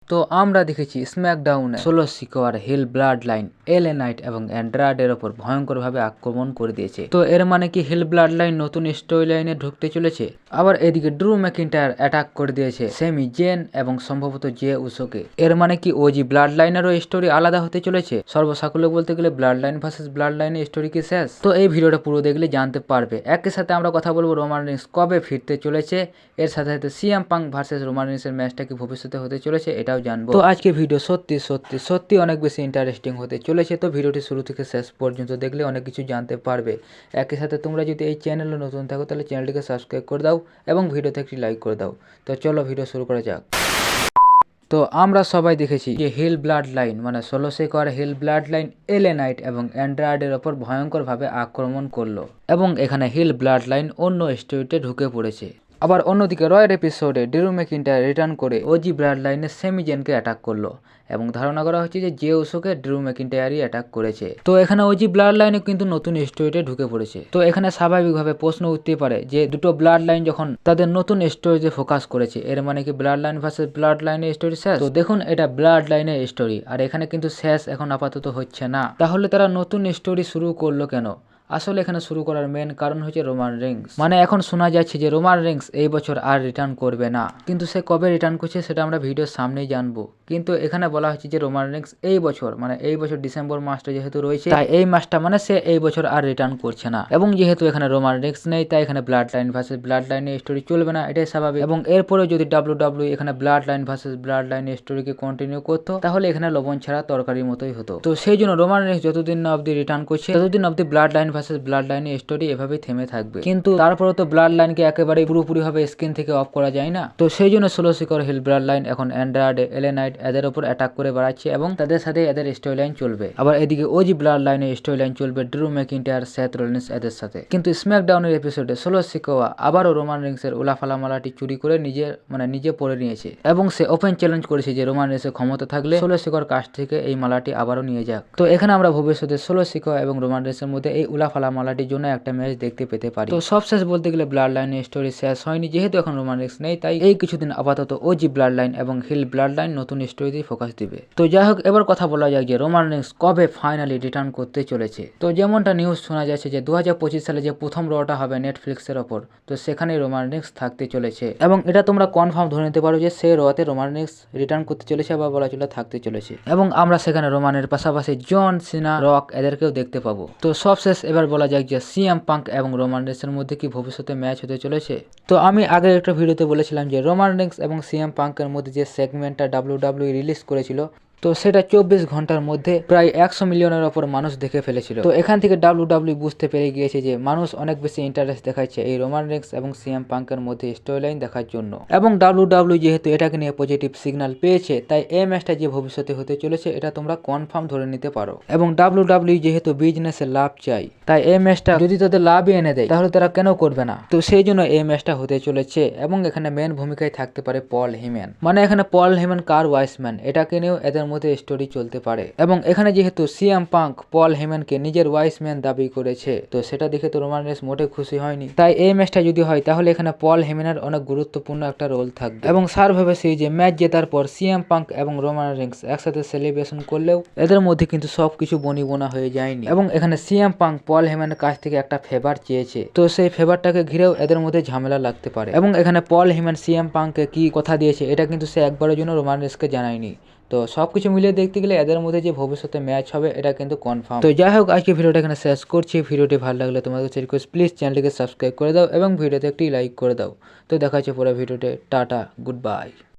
তো আমরা দেখেছি স্ম্যাকডাউনে সোলো সিকোয়ার হিল ব্লাড লাইন এলএ নাইট এবং অ্যান্ড্রাডের ওপর ভয়ঙ্করভাবে আক্রমণ করে দিয়েছে। তো এর মানে কি হিল ব্লাড লাইন নতুন স্টোরি লাইনে ঢুকতে চলেছে? আবার এদিকে ড্রু ম্যাকিন্টায়ার অ্যাটাক করে দিয়েছে সেমি জেন এবং সম্ভবত জে উসোকে। এর মানে কি ওজি ব্লাড লাইনেরও স্টোরি আলাদা হতে চলেছে? সর্বসাকুল্যে বলতে গেলে ব্লাড লাইন ভার্সেস ব্লাড লাইনের স্টোরি কি শেষ? তো এই ভিডিওটা পুরো দেখলে জানতে পারবে। একই সাথে আমরা কথা বলবো রোমান রিন্স কবে ফিরতে চলেছে, এর সাথে সাথে সিএম পাঙ্ক ভার্সেস রোমান রিন্সের ম্যাচটা কি ভবিষ্যতে হতে চলেছে এটাও জানবো। তো আজকে ভিডিও সত্যি অনেক বেশি ইন্টারেস্টিং হতে চলেছে। তো ভিডিওটি শুরু থেকে শেষ পর্যন্ত দেখলে অনেক কিছু জানতে পারবে। একই সাথে তোমরা যদি এই চ্যানেলে নতুন থাকো তাহলে চ্যানেলটিকে সাবস্ক্রাইব করে দাও এবং ভিডিওতে একটি লাইক করে দাও। তো চলো ভিডিও শুরু করা যাক। তো আমরা সবাই দেখেছি যে হিল ব্লাড লাইন মানে সোলো সিকোয়ার হিল ব্লাড লাইন এলএ নাইট এবং অ্যান্ড্রায়েডের ওপর ভয়ঙ্করভাবে আক্রমণ করলো এবং এখানে হিল ব্লাড লাইন অন্য স্টোরিতে ঢুকে পড়েছে। আবার অন্যদিকে রয়ের এপিসোডে ড্রু ম্যাকিন্টায়ার রিটার্ন করে ওজি ব্লাড লাইনের সেমি জেনকে অ্যাটাক করলো এবং ধারণা করা হচ্ছে যে জে উসোকে ড্রু ম্যাকিন্টায়ারই অ্যাটাক করেছে। তো এখানে ওজি ব্লাড লাইনে কিন্তু নতুন স্টোরিতে ঢুকে পড়েছে। তো এখানে স্বাভাবিকভাবে প্রশ্ন উঠতে পারে যে দুটো ব্লাড লাইন যখন তাদের নতুন স্টোরিতে ফোকাস করেছে, এর মানে কি ব্লাড লাইন ভার্সেস ব্লাড লাইনের স্টোরি শেষ? তো দেখুন এটা ব্লাড লাইনের স্টোরি আর এখানে কিন্তু শেষ এখন আপাতত হচ্ছে না। তাহলে তারা নতুন স্টোরি শুরু করলো কেন? আসলে এখানে শুরু করার মেন কারণ হচ্ছে রোমান রিংস। মানে এখন শোনা যাচ্ছে যে রোমান রিংস এই বছর আর রিটার্ন করবে না, কিন্তু সে কবে রিটার্ন করছে সেটা আমরা ভিডিওর সামনেই জানবো। কিন্তু এখানে বলা হচ্ছে যে রোমান রিংস এই বছর মানে এই বছর ডিসেম্বর মাসটা যেহেতু রয়েছে তাই এই মাসটা মানে সে এই বছর আর রিটার্ন করছে না। এবং যেহেতু এখানে রোমান রিংস নেই তাই এখানে ব্লাড লাইন ভার্সেস ব্লাড লাইনের স্টোরি চলবে না, এটাই স্বাভাবিক। এবং এরপরে যদি ডাব্লিউডাব্লিউই এখানে ব্লাড লাইন ভার্সেস ব্লাড লাইনের স্টোরিকে কন্টিনিউ করতো তাহলে এখানে লবণ ছাড়া তরকারির মতোই হতো। তো সেই জন্য রোমান রিংস যতদিন না অব্দি রিটার্ন করছে ততদিন অব্দি ব্লাড লাইন ভার্সেস ব্লাড লাইনের স্টোরি এভাবেই থেমে থাকবে। কিন্তু তারপরে তো ব্লাড লাইনকে একেবারে পুরোপুরি ভাবে স্ক্রিন থেকে অফ করা যায় না। তো সেই জন্য সোলো সিকোয়ার হিল ব্লাড লাইন এখন অ্যান্ড্রায়েড এলএ নাইট এদের উপর অ্যাটাক করে বেড়াচ্ছে এবং তাদের সাথে এদের স্টোরি লাইন চলবে। আবার এদিকে ওজি ব্লাড লাইনের স্টোরি লাইন চলবে ড্রু ম্যাকিন্টায়ার, সেথ রোলিন্স এদের সাথে। কিন্তু স্ম্যাকডাউনের এপিসোডে সোলো সিকোয়া আবারও রোমান রিংসের উলাফালা মালাটি চুরি করে নিজে পরে নিয়েছে এবং সে ওপেন চ্যালেঞ্জ করেছে যে রোমান রিংসের ক্ষমতা থাকলে সোলো সিকোয়ার কাছ থেকে এই মালাটি আবারও নিয়ে যাক। তো এখানে আমরা ভবিষ্যতে সোলো সিকোয়া এবং রোমান রিংসের মধ্যে এই উলাফালা মালাটির জন্য একটা ম্যাচ দেখতে পেতে পারি। তো সব শেষ বলতে গেলে ব্লাড লাইনের স্টোরি শেষ হয়নি, যেহেতু এখন রোমান রিংস নেই তাই এই কিছুদিন আপাতত ওজি ব্লাড লাইন এবং হিল ব্লাড লাইন নতুন স্টোরিতেই ফোকাস দিবে। তো যাই হোক এবার কথা বলা যাক যে রোমান রিংস কবে ফাইনালি রিটার্ন করতে চলেছে। তো যেমনটা নিউজ শোনা যাচ্ছে যে 2025 সালে যে প্রথম রটা হবে নেটফ্লিক্সের ওপর, তো সেখানে রোমান রিংস থাকতে চলেছে এবং এটা তোমরা কনফার্ম ধরে নিতে পারো যে সেই রতে রোমান রিংস রিটার্ন করতে চলেছে বা বলা চলে থাকতে চলেছে এবং আমরা সেখানে রোমানের পাশাপাশি জন সিনা, রক এদেরকেও দেখতে পাবো। তো সব শেষ এবার বলা যাক যে সিএম পাঙ্ক এবং রোমান রিংসের মধ্যে কি ভবিষ্যতে ম্যাচ হতে চলেছে। তো আমি আগের একটা ভিডিওতে বলেছিলাম যে রোমান রিংস এবং সিএম পাঙ্কের মধ্যে যে সেগমেন্টটা ডাব্লিউডাব্লিউই রিলিজ করেছিল তো সেটা 24 ঘন্টার মধ্যে প্রায় 100 মিলিয়নের ওপর মানুষ দেখে ফেলেছিল। তো এখান থেকে ডাব্লিউডাব্লিউই বুঝতে পেরে গিয়েছে যে মানুষ অনেক বেশি ইন্টারেস্ট দেখাচ্ছে এই রোমান রিংস এবং সিএম পাঙ্কের মধ্যে স্টোরি লাইন দেখার জন্য। এবং ডাব্লিউডাব্লিউই যেহেতু এটাকে নিয়ে পজিটিভ সিগন্যাল পেয়েছে তাই এই ম্যাচটা যে ভবিষ্যতে হতে চলেছে এটা তোমরা কনফার্ম ধরে নিতে পারো। এবং ডাব্লিউডাব্লিউই যেহেতু বিজনেসে লাভ চাই তাই এই ম্যাচটা যদি তাদের লাভই এনে দেয় তাহলে তারা কেন করবে না। তো সেই জন্য এই ম্যাচটা হতে চলেছে এবং এখানে মেন ভূমিকায় থাকতে পারে পল হেম্যান। মানে এখানে পল হেম্যান কার ওয়াইসম্যান এটাকে নিয়েও এদের মধ্যে স্টোরি চলতে পারে। এবং এখানে যেহেতু সিএম পাঙ্ক পল হেম্যানকে নিজের ওয়াইসম্যান দাবি করেছে তো সেটা দেখে তো রোমান রিংস মোটে খুশি হয়নি। তাই এই ম্যাচটা যদি হয় তাহলে এখানে পল হেম্যানের অনেক গুরুত্বপূর্ণ একটা রোল থাকবে। এবং সার্ভাইভার সিরিজে ম্যাচ জেতার পর সিএম পাঙ্ক এবং রোমান রিংস একসাথে সেলিব্রেশন করলেও এদের মধ্যে কিন্তু সবকিছু বনিবনা হয়ে যায়নি এবং এখানে সিএম পাঙ্ক পল হেম্যানের কাছ থেকে একটা ফেভার চেয়েছে। তো সেই ফেভারটাকে ঘিরেও এদের মধ্যে ঝামেলা লাগতে পারে। এবং এখানে পল হেম্যান সিএম পাঙ্ককে কি কথা দিয়েছে এটা কিন্তু সে একবারের জন্য রোমান রিংসকে জানায়নি। তো সবকিছু মিলিয়ে দেখতে গেলে এদের মধ্যে যে ভবিষ্যতে ম্যাচ হবে এটা কিন্তু কনফার্ম। তো যাই হোক আজকে ভিডিওটা এখানে শেষ করছি। ভিডিওটি ভালো লাগলে তোমাদের কাছে রিকোয়েস্ট প্লিজ চ্যানেলটিকে সাবস্ক্রাইব করে দাও এবং ভিডিওতে একটি লাইক করে দাও। তো দেখা হচ্ছে পরে ভিডিওতে। Tata, good bye.